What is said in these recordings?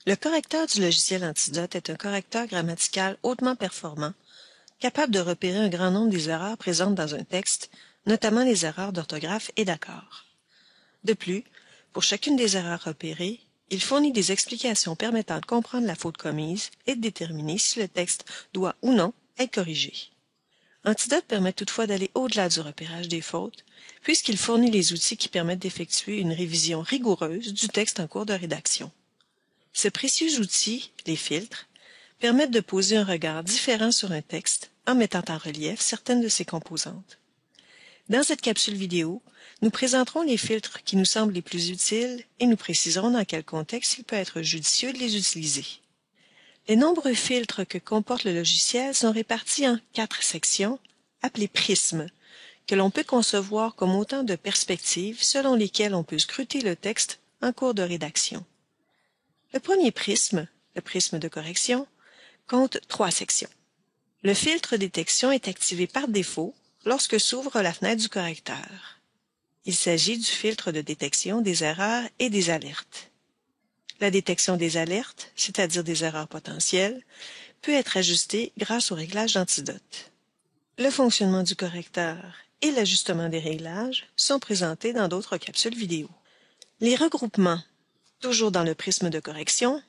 Le correcteur du logiciel Antidote est un correcteur grammatical hautement performant, capable de repérer un grand nombre des erreurs présentes dans un texte, notamment les erreurs d'orthographe et d'accord. De plus, pour chacune des erreurs repérées, il fournit des explications permettant de comprendre la faute commise et de déterminer si le texte doit ou non être corrigé. Antidote permet toutefois d'aller au-delà du repérage des fautes, puisqu'il fournit les outils qui permettent d'effectuer une révision rigoureuse du texte en cours de rédaction. Ces précieux outils, les filtres, permettent de poser un regard différent sur un texte en mettant en relief certaines de ses composantes. Dans cette capsule vidéo, nous présenterons les filtres qui nous semblent les plus utiles et nous préciserons dans quel contexte il peut être judicieux de les utiliser. Les nombreux filtres que comporte le logiciel sont répartis en 4 sections, appelées prismes, que l'on peut concevoir comme autant de perspectives selon lesquelles on peut scruter le texte en cours de rédaction. Le premier prisme, le prisme de correction, compte 3 sections. Le filtre détection est activé par défaut lorsque s'ouvre la fenêtre du correcteur. Il s'agit du filtre de détection des erreurs et des alertes. La détection des alertes, c'est-à-dire des erreurs potentielles, peut être ajustée grâce au réglage d'Antidote. Le fonctionnement du correcteur et l'ajustement des réglages sont présentés dans d'autres capsules vidéo. Les regroupements, toujours dans le prisme de correction,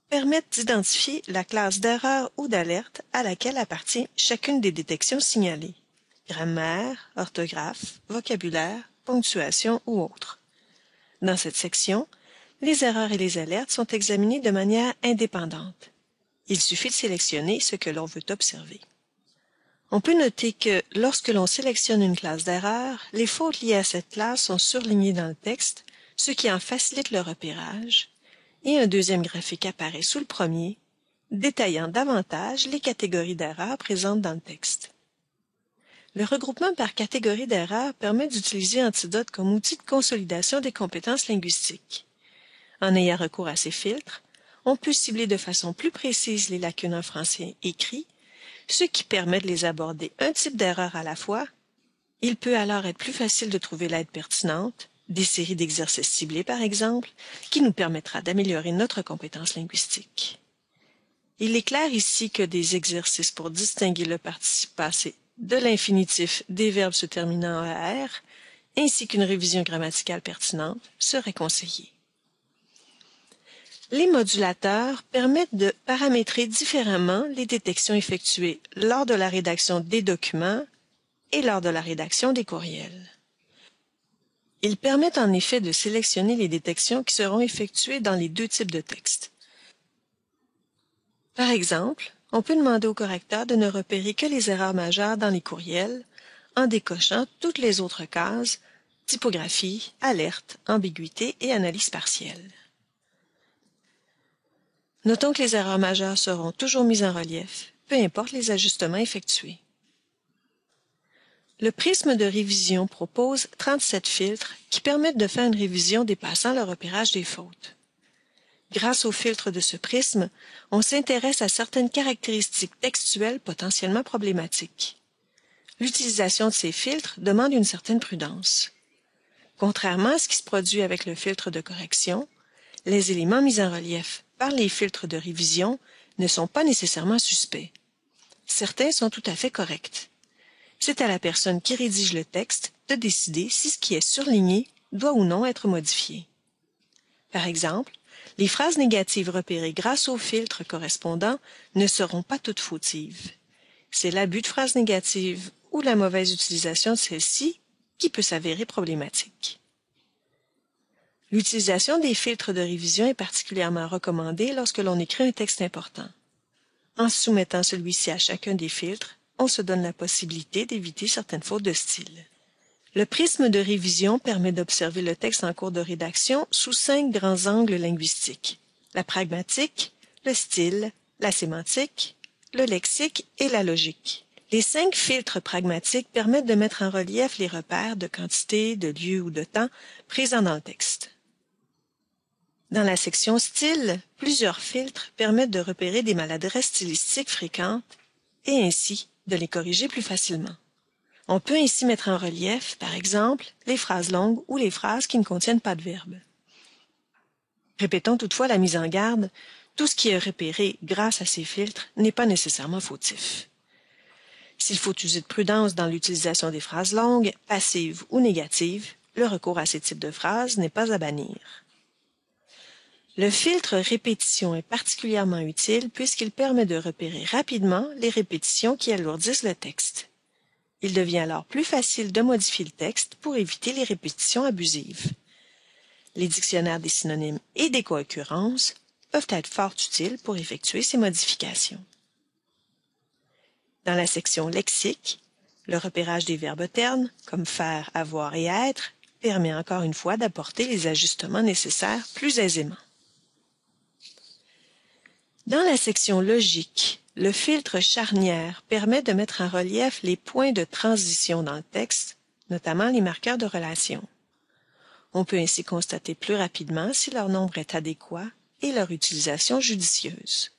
permettent d'identifier la classe d'erreur ou d'alerte à laquelle appartient chacune des détections signalées. Grammaire, orthographe, vocabulaire, ponctuation ou autre. Dans cette section, les erreurs et les alertes sont examinées de manière indépendante. Il suffit de sélectionner ce que l'on veut observer. On peut noter que lorsque l'on sélectionne une classe d'erreur, les fautes liées à cette classe sont surlignées dans le texte, ce qui en facilite le repérage, et un deuxième graphique apparaît sous le premier, détaillant davantage les catégories d'erreurs présentes dans le texte. Le regroupement par catégorie d'erreurs permet d'utiliser Antidote comme outil de consolidation des compétences linguistiques. En ayant recours à ces filtres, on peut cibler de façon plus précise les lacunes en français écrit, ce qui permet de les aborder un type d'erreur à la fois. Il peut alors être plus facile de trouver l'aide pertinente, des séries d'exercices ciblés par exemple, qui nous permettra d'améliorer notre compétence linguistique. Il est clair ici que des exercices pour distinguer le participe passé de l'infinitif des verbes se terminant en AR, ainsi qu'une révision grammaticale pertinente, seraient conseillés. Les modulateurs permettent de paramétrer différemment les détections effectuées lors de la rédaction des documents et lors de la rédaction des courriels. Ils permettent en effet de sélectionner les détections qui seront effectuées dans les 2 types de textes. Par exemple, on peut demander au correcteur de ne repérer que les erreurs majeures dans les courriels en décochant toutes les autres cases, typographie, alerte, ambiguïté et analyse partielle. Notons que les erreurs majeures seront toujours mises en relief, peu importe les ajustements effectués. Le prisme de révision propose 37 filtres qui permettent de faire une révision dépassant le repérage des fautes. Grâce au filtre de ce prisme, on s'intéresse à certaines caractéristiques textuelles potentiellement problématiques. L'utilisation de ces filtres demande une certaine prudence. Contrairement à ce qui se produit avec le filtre de correction, les éléments mis en relief par les filtres de révision ne sont pas nécessairement suspects. Certains sont tout à fait corrects. C'est à la personne qui rédige le texte de décider si ce qui est surligné doit ou non être modifié. Par exemple, les phrases négatives repérées grâce au filtre correspondant ne seront pas toutes fautives. C'est l'abus de phrases négatives ou la mauvaise utilisation de celles-ci qui peut s'avérer problématique. L'utilisation des filtres de révision est particulièrement recommandée lorsque l'on écrit un texte important. En soumettant celui-ci à chacun des filtres, on se donne la possibilité d'éviter certaines fautes de style. Le prisme de révision permet d'observer le texte en cours de rédaction sous 5 grands angles linguistiques: la pragmatique, le style, la sémantique, le lexique et la logique. Les 5 filtres pragmatiques permettent de mettre en relief les repères de quantité, de lieu ou de temps présents dans le texte. Dans la section style, plusieurs filtres permettent de repérer des maladresses stylistiques fréquentes et ainsi de les corriger plus facilement. On peut ainsi mettre en relief, par exemple, les phrases longues ou les phrases qui ne contiennent pas de verbe. Répétons toutefois la mise en garde, Tout ce qui est repéré grâce à ces filtres n'est pas nécessairement fautif. S'il faut user de prudence dans l'utilisation des phrases longues, passives ou négatives, le recours à ces types de phrases n'est pas à bannir. Le filtre répétition est particulièrement utile puisqu'il permet de repérer rapidement les répétitions qui alourdissent le texte. Il devient alors plus facile de modifier le texte pour éviter les répétitions abusives. Les dictionnaires des synonymes et des co-occurrences peuvent être fort utiles pour effectuer ces modifications. Dans la section lexique, le repérage des verbes ternes, comme faire, avoir et être, permet encore une fois d'apporter les ajustements nécessaires plus aisément. Dans la section logique, le filtre charnière permet de mettre en relief les points de transition dans le texte, notamment les marqueurs de relation. On peut ainsi constater plus rapidement si leur nombre est adéquat et leur utilisation judicieuse.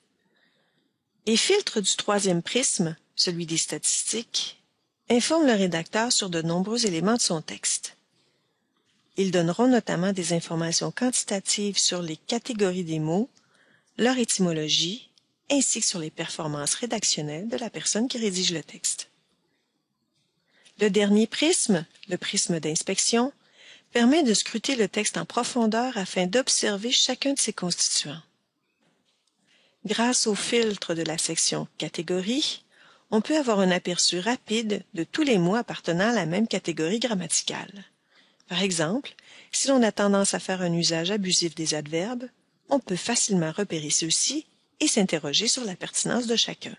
Les filtres du troisième prisme, celui des statistiques, informent le rédacteur sur de nombreux éléments de son texte. Ils donneront notamment des informations quantitatives sur les catégories des mots, leur étymologie, ainsi que sur les performances rédactionnelles de la personne qui rédige le texte. Le dernier prisme, le prisme d'inspection, permet de scruter le texte en profondeur afin d'observer chacun de ses constituants. Grâce au filtre de la section catégorie, on peut avoir un aperçu rapide de tous les mots appartenant à la même catégorie grammaticale. Par exemple, si l'on a tendance à faire un usage abusif des adverbes, on peut facilement repérer ceux-ci et s'interroger sur la pertinence de chacun.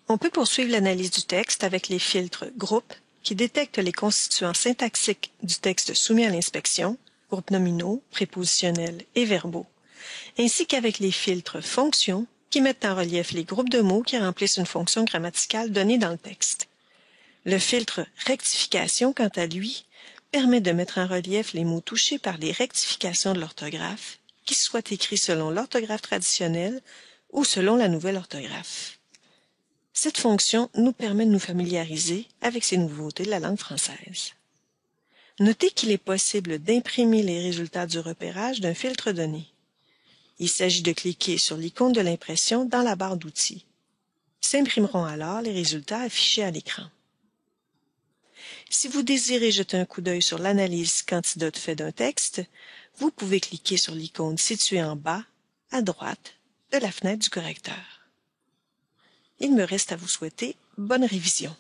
On peut poursuivre l'analyse du texte avec les filtres groupes qui détectent les constituants syntaxiques du texte soumis à l'inspection, groupes nominaux, prépositionnels et verbaux, ainsi qu'avec les filtres fonctions qui mettent en relief les groupes de mots qui remplissent une fonction grammaticale donnée dans le texte. Le filtre rectification, quant à lui, permet de mettre en relief les mots touchés par les rectifications de l'orthographe, qu'ils soient écrits selon l'orthographe traditionnelle ou selon la nouvelle orthographe. Cette fonction nous permet de nous familiariser avec ces nouveautés de la langue française. Notez qu'il est possible d'imprimer les résultats du repérage d'un filtre donné. Il s'agit de cliquer sur l'icône de l'impression dans la barre d'outils. S'imprimeront alors les résultats affichés à l'écran. Si vous désirez jeter un coup d'œil sur l'analyse candidat fait d'un texte, vous pouvez cliquer sur l'icône située en bas, à droite, de la fenêtre du correcteur. Il me reste à vous souhaiter bonne révision.